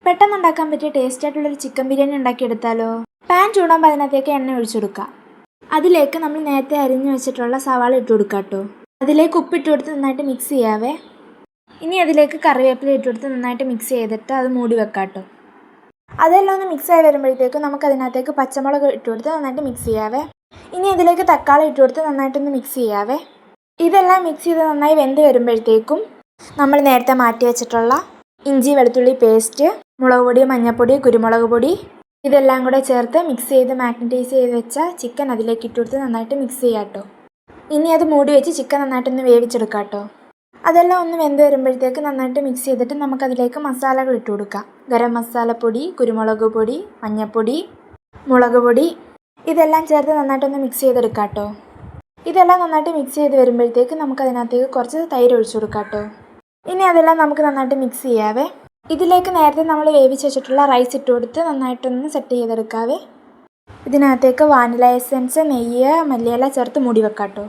പെട്ടെന്ന് ഉണ്ടാക്കാൻ പറ്റിയ ടേസ്റ്റ് ആയിട്ടുള്ളൊരു ചിക്കൻ ബിരിയാണി ഉണ്ടാക്കിയെടുത്താലോ? പാൻ ചൂടാകുമ്പോൾ അതിനകത്തേക്ക് എണ്ണ ഒഴിച്ചു കൊടുക്കുക. അതിലേക്ക് നമ്മൾ നേരത്തെ അരിഞ്ഞു വെച്ചിട്ടുള്ള സവാള ഇട്ട് കൊടുക്കുക കേട്ടോ. അതിലേക്ക് ഉപ്പിട്ട് കൊടുത്ത് നന്നായിട്ട് മിക്സ് ചെയ്യാവേ. ഇനി അതിലേക്ക് കറിവേപ്പില ഇട്ട് കൊടുത്ത് നന്നായിട്ട് മിക്സ് ചെയ്തിട്ട് അത് മൂടി വെക്കാം കേട്ടോ. അതെല്ലാം ഒന്ന് മിക്സ് ആയി വരുമ്പോഴത്തേക്കും നമുക്ക് അതിനകത്തേക്ക് പച്ചമുളക് ഇട്ട് കൊടുത്ത് നന്നായിട്ട് മിക്സ് ചെയ്യാവേ. ഇനി ഇതിലേക്ക് തക്കാളി ഇട്ട് കൊടുത്ത് നന്നായിട്ടൊന്ന് മിക്സ് ചെയ്യാവേ. ഇതെല്ലാം മിക്സ് ചെയ്ത് നന്നായി വെന്ത് വരുമ്പോഴത്തേക്കും നമ്മൾ നേരത്തെ മാറ്റി വെച്ചിട്ടുള്ള ഇഞ്ചി വെളുത്തുള്ളി പേസ്റ്റ്, മുളക് പൊടി, മഞ്ഞൾപ്പൊടി, കുരുമുളക് പൊടി ഇതെല്ലാം കൂടെ ചേർത്ത് മിക്സ് ചെയ്ത് മാഗ്നറ്റൈസ് ചെയ്ത് വെച്ച ചിക്കൻ അതിലേക്ക് ഇട്ട് കൊടുത്ത് നന്നായിട്ട് മിക്സ് ചെയ്യാം കേട്ടോ. ഇനി അത് മൂടി വെച്ച് ചിക്കൻ നന്നായിട്ടൊന്ന് വേവിച്ചെടുക്കാം കേട്ടോ. അതെല്ലാം ഒന്ന് വെന്ത് വരുമ്പോഴത്തേക്ക് നന്നായിട്ട് മിക്സ് ചെയ്തിട്ട് നമുക്കതിലേക്ക് മസാലകൾ ഇട്ട് കൊടുക്കാം. ഗരം മസാലപ്പൊടി, കുരുമുളക് പൊടി, മഞ്ഞൾപ്പൊടി, മുളക് പൊടി ഇതെല്ലാം ചേർത്ത് നന്നായിട്ടൊന്ന് മിക്സ് ചെയ്തെടുക്കാം കേട്ടോ. ഇതെല്ലാം നന്നായിട്ട് മിക്സ് ചെയ്ത് വരുമ്പോഴത്തേക്ക് നമുക്കതിനകത്തേക്ക് കുറച്ച് തൈര് ഒഴിച്ചു കൊടുക്കാം കേട്ടോ. ഇനി അതെല്ലാം നമുക്ക് നന്നായിട്ട് മിക്സ് ചെയ്യാവേ. ഇതിലേക്ക് നേരത്തെ നമ്മൾ വേവിച്ച് വെച്ചിട്ടുള്ള റൈസ് ഇട്ട് കൊടുത്ത് നന്നായിട്ടൊന്ന് സെറ്റ് ചെയ്തെടുക്കാവേ. ഇതിനകത്തേക്ക് വാനില എസൻസ്, നെയ്യ്, മല്ലിയില ചേർത്ത് മൂടി വെക്കാം കേട്ടോ.